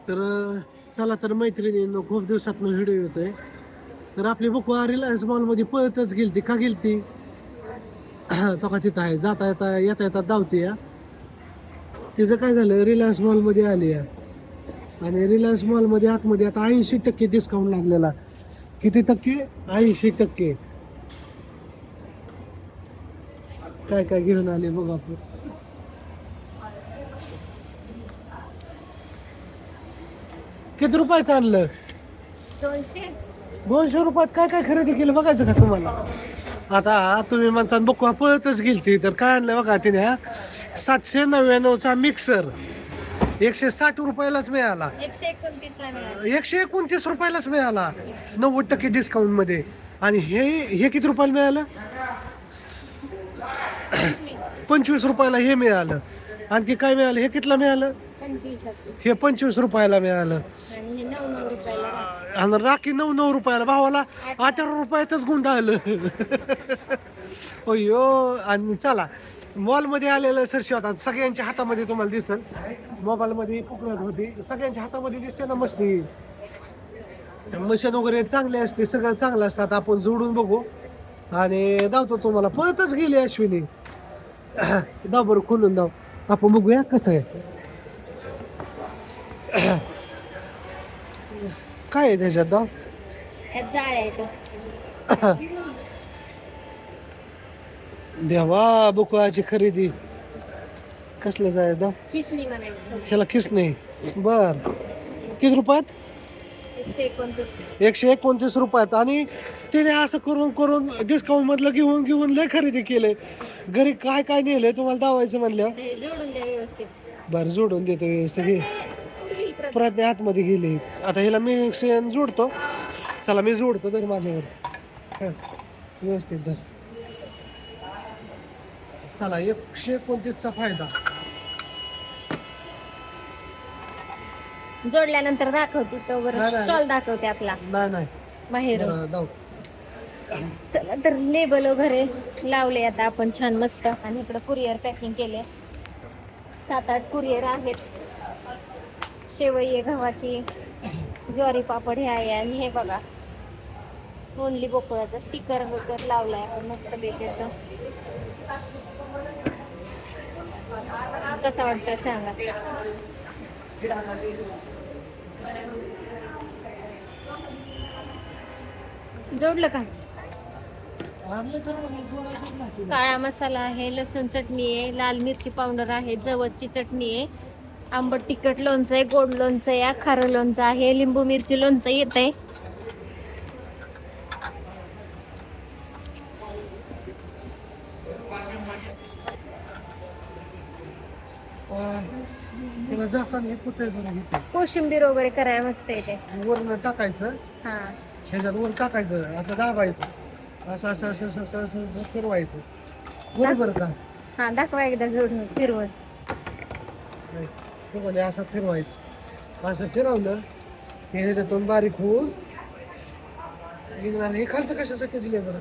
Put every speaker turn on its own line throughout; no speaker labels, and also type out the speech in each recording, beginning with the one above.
तर चला तर मैत्रिणींनो, खूप दिवसातनं व्हिडिओ येतोय. तर आपली बकुळा रिलायन्स मॉलमध्ये पळतच गेलती. का गेलती? तो का तिथं आहे, जाता येता येता धावते या. तिचं काय झालं, रिलायन्स मॉलमध्ये आली या. आणि रिलायन्स मॉलमध्ये आतमध्ये आता 80% डिस्काउंट लागलेला. किती टक्के? 80%. काय काय घेऊन आले बघ आपण. किती रुपयाचं आणलं? 200 रुपयात काय काय खरेदी केलं बघायचं का तुम्हाला? आता तुम्ही माणसानं बकुळा पळतच गेलती, तर काय आणलं बघा तिने. 799चा मिक्सर 160 रुपयालाच मिळाला. 129 रुपयालाच मिळाला, 90% डिस्काउंट मध्ये. आणि हे किती रुपयाला मिळालं? 25 रुपयाला हे मिळालं. आणखी काय मिळालं? हे कितीला मिळालं? हे 25 रुपयाला मिळालं. आणि राखी 9 रुपयाला. भावाला 18 रुपयातच गुंडाळलं. अयो. आणि चला, मॉलमध्ये आलेलं सरशी होता. सगळ्यांच्या हातामध्ये तुम्हाला दिसल, मोबाईलमध्ये पुकरत होती, सगळ्यांच्या हातामध्ये दिसते ना मशीन. मशीन वगैरे चांगले असते, सगळं चांगलं असतात. आपण जोडून बघू आणि धावतो तुम्हाला. पळतच गेली अश्विनी. धाव बरं, खोलून धाव, आपण बघूया कसं आहे. काय आहे त्याच्यात? धाव. देवा, बुकवाची खरेदी कसलं जाय धाव. ह्याला किस नाही. बर, किती रुपयात? 129 रुपयात. आणि त्याने असं करून करून डिस्काउंट मधलं घेऊन घेऊन लय खरेदी केलंय. घरी काय काय नेलंय तुम्हाला दावायचं म्हणलं. बरं, जोडून देतो व्यवस्थित. प्रज्ञा आतमध्ये गेली. आता हिला मी जोडतो. चला, मी जोडतो तर माझ्यावर व्यवस्थित धर. चला, 129चा फायदा.
जोडल्यानंतर दाखवते तो बरं, स्टॉल दाखवते आपला.
नाही
बाहेर.
जाऊ.
चला तर लेबल वगैरे लावले आता आपण छान मस्त. आणि इकडे कुरिअर पॅकिंग केले. 7-8 कुरिअर आहेत. शेवई आहे गव्हाची, ज्वारी पापड हे आहे. आणि हे बघा, ओनली बोकळाचा स्टिकर वगैरे लावलाय आपण मस्त पैकी. असं कसा वाटतं सांगा. जोडलं का? काळा मसाला आहे, लसूण चटणी आहे, लाल मिरची पावडर आहे, जवसची चटणी आहे, आंबट तिखट लोणचं आहे, गोड लोणचं आहे, खारं लोणचं आहे, लिंबू मिरची लोणचं येत आहे. कोशिंबीर वगैरे करायला मस्त येते.
वरण टाकायचं.
हा,
ह्याच्यात वर टाकायचं, असं दाबायचं, असं असं असं असं असं असं फिरवायचं. बरोबर का?
हा, दाखवा एकदा जोडून फिरवून.
असं फिरवायचं. असं फिरवलं हे ह्याच्यातून बारीक होऊन निघणार. हे खालचं कशासाठी दिले बरं?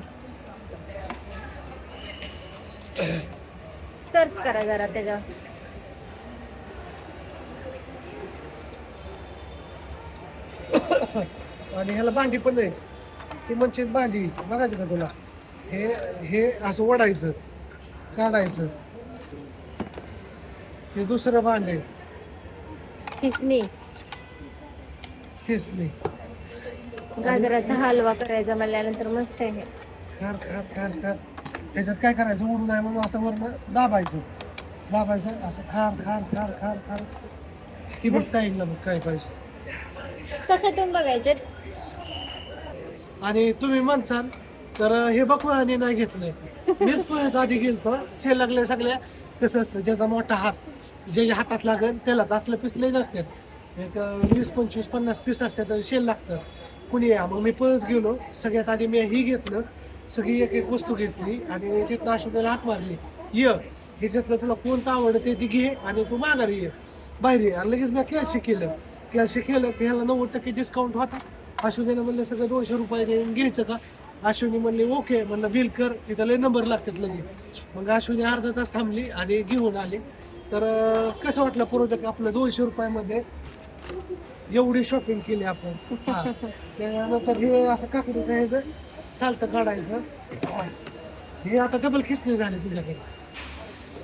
सर्च करा जरा त्याच्यावर.
आणि ह्याला भांडी पण नाही. ती म्हणजे भांडी बघायचं का तुला? हे असं ओढायचं, काढायचं. हे दुसरं भांडे.
खिसणी. गाजराचा हलवा करायचा म्हणल्यानंतर मस्त आहे.
खार खार खार खार. त्याच्यात काय करायचं? उडून नाही म्हणून असं वरनं दाबायचं असं खार खार खार खार खार. ती बघता येईल ना मग काय पाहिजे.
कशातून बघायचे? आणि
तुम्ही म्हणसाल तर हे बकुळाने नाही घेतलंय. मीच पळत आधी गेलतो. सेल लागले सगळ्या. कसं असतं, ज्याचा मोठा हात, ज्याच्या हातात लागेल त्यालाच. असलं पिसले नसतात. एक 20, 25, 50 पीस असतात आणि सेल लागतं. कुणी या. मग मी पळत गेलो. सगळ्यात आधी मी ही घेतलं. सगळी एक एक वस्तू घेतली आणि तिथं आशुद्याला हात मारली. ह्याच्यातलं तुला कोणतं आवडतं ते घे आणि तू माघारी ये, बाहेर ये. आणि लगेच मी कॅश केलं की ह्याला 90% डिस्काउंट होता. अश्विनीला म्हणलं सगळं 200 रुपये देऊन घ्यायचं का? अश्विनी म्हणले ओके. म्हणलं बिल कर, तिथं लय नंबर लागतात लगेच. मग अश्विनी अर्धा तास थांबली आणि घेऊन आली. तर कसं वाटलं प्रोडक्ट आपलं? 200 रुपयामध्ये एवढी शॉपिंग केली आपण हा. त्यानंतर हे असं काकडीचं ह्याचं सालतं काढायचं हा. हे आता डबल खिसणी झाली तुझ्याकडे.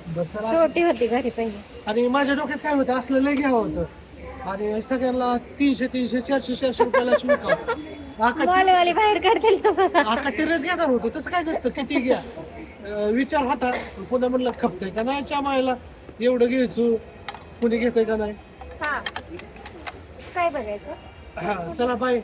बरं, चला.
छोटी होती घरी पहिली.
आणि माझ्या डोक्यात काय होतं असलं लय घ्यावं होतं आणि सगळ्यांना 300 400 रुपयाला शिवकाव
मॉलवाले बाहेर काढतील
आता टेरेस घेणार होतो तसं काय नसतं किती घ्या विचार होता पुन्हा म्हणलं खपतंय का नाही चामायला एवढं घ्यायचो कुणी घेतोय का नाही
हा काय बघायचं.
हा चला बाय